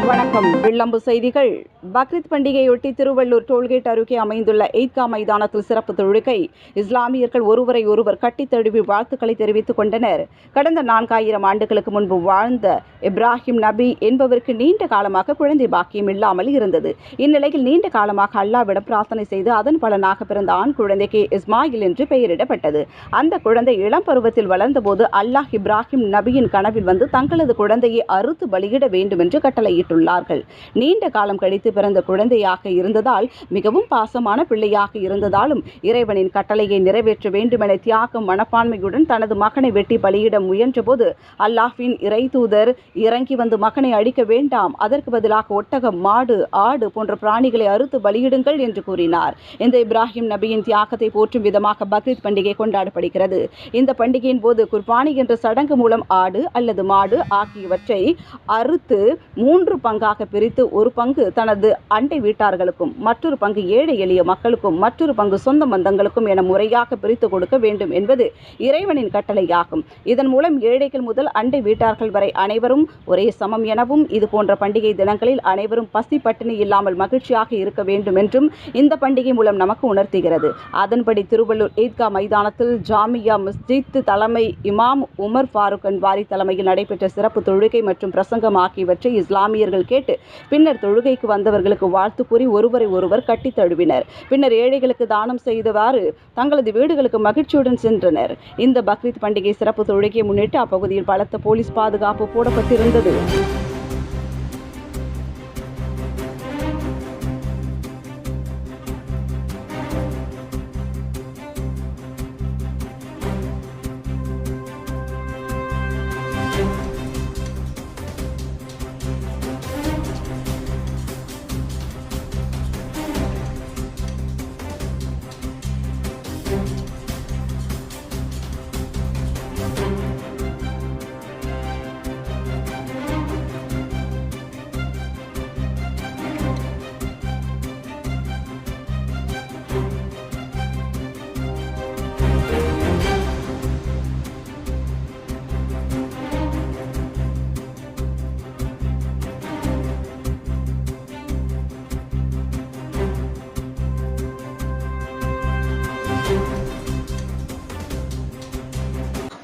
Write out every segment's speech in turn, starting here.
வணக்கம். வில்லம்பு செய்திகள். பக்ரீத் பண்டிகையொட்டி திருவள்ளூர் டோல்கேட் அருகே அமைந்துள்ள ஈத்கா மைதானத்தில் சிறப்பு தொழுகை. இஸ்லாமியர்கள் ஒருவரை ஒருவர் கட்டித் தழுவி வாழ்த்துக்களை தெரிவித்துக் கொண்டனர். கடந்த 4000 ஆண்டுகளுக்கு முன்பு வாழ்ந்த இப்ராஹிம் நபி என்பவருக்கு நீண்ட காலமாக குழந்தை பாக்கியம் இல்லாமல் இருந்தது. இந்நிலையில் நீண்ட காலமாக அல்லாஹ்விடம் பிரார்த்தனை செய்து அதன் பலனாக பிறந்த ஆண் குழந்தைக்கு இஸ்மாயில் என்று பெயரிடப்பட்டது. அந்த குழந்தை இளம் பருவத்தில் வளர்ந்தபோது அல்லாஹ் இப்ராஹிம் நபியின் கனவில் வந்து தங்களது குழந்தையை அறுத்து பலியிட வேண்டும் என்று கட்டளையிட்டுள்ளார்கள். நீண்ட காலம் கழித்து பிறந்த குழந்தையாக இருந்ததால், மிகவும் பாசமான பிள்ளையாக இருந்ததாலும் இறைவனின் கட்டளையை நிறைவேற்ற வேண்டுமென தியாக மனப்பான்மையுடன் தனது மகனை வெட்டி பலியிட முயன்றபோது அல்லாஹ்வின் இறை தூதர் இறங்கி வந்து மகனை அழிக்க வேண்டாம், அதற்கு பதிலாக ஒட்டகம், மாடு, ஆடு போன்ற பிராணிகளை அறுத்து பலியிடுங்கள் என்று கூறினார். இந்த இப்ராஹிம் நபியின் தியாகத்தை போற்றும் விதமாக பக்ரீத் பண்டிகை கொண்டாடப்படுகிறது. இந்த பண்டிகையின் போது குர்பானி என்ற சடங்கு மூலம் ஆடு அல்லது மாடு ஆகியவற்றை அறுத்து 3 பங்காக பிரித்து ஒரு பங்கு தனது அண்டை வீட்டார்களுக்கும், மற்றொரு பங்கு ஏழை எளிய மக்களுக்கும், மற்றொரு பங்கு சொந்த பந்தங்களுக்கும் என முறையாக பிரித்து கொடுக்க வேண்டும் என்பது இறைவனின் கட்டளையாகும். இதன் மூலம் ஏழைகள் முதல் அண்டை வீட்டார்கள் வரை அனைவரும் ஒரே சமம் எனவும், இது போன்ற பண்டிகை தினங்களில் அனைவரும் பசி பட்டினி இல்லாமல் மகிழ்ச்சியாக இருக்க வேண்டும் என்றும் இந்த பண்டிகை மூலம் நமக்கு உணர்த்துகிறது. அதன்படி திருவள்ளூர் ஈத்கா மைதானத்தில் ஜாமியா மஸ்ஜித் தலைமை இமாம் உமர் ஃபாரூக் அன்வாரி தலைமையில் நடைபெற்ற சிறப்பு தொழுகை மற்றும் பிரசங்கம் ஆகியவற்றை இஸ்லாமியர்கள் கேட்டு பின்னர் தொழுகைக்கு வந்தவர்களுக்கு வாழ்த்து கூறி ஒருவரை ஒருவர் கட்டித் தழுவினர். பின்னர் ஏழைகளுக்கு தானம் செய்தவாறு தங்களது வீடுகளுக்கு மகிழ்ச்சியுடன் சென்றனர். இந்த பக்ரீத் பண்டிகை சிறப்பு தொழுகையை முன்னிட்டு அப்பகுதியில் பலத்த போலீஸ் பாதுகாப்பு போடப்பட்டிருந்தது.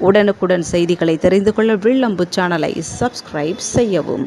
உடனுக்குடன் செய்திகளை தெரிந்து கொள்ள வில்லம்பு சேனலை சப்ஸ்கிரைப் செய்யவும்.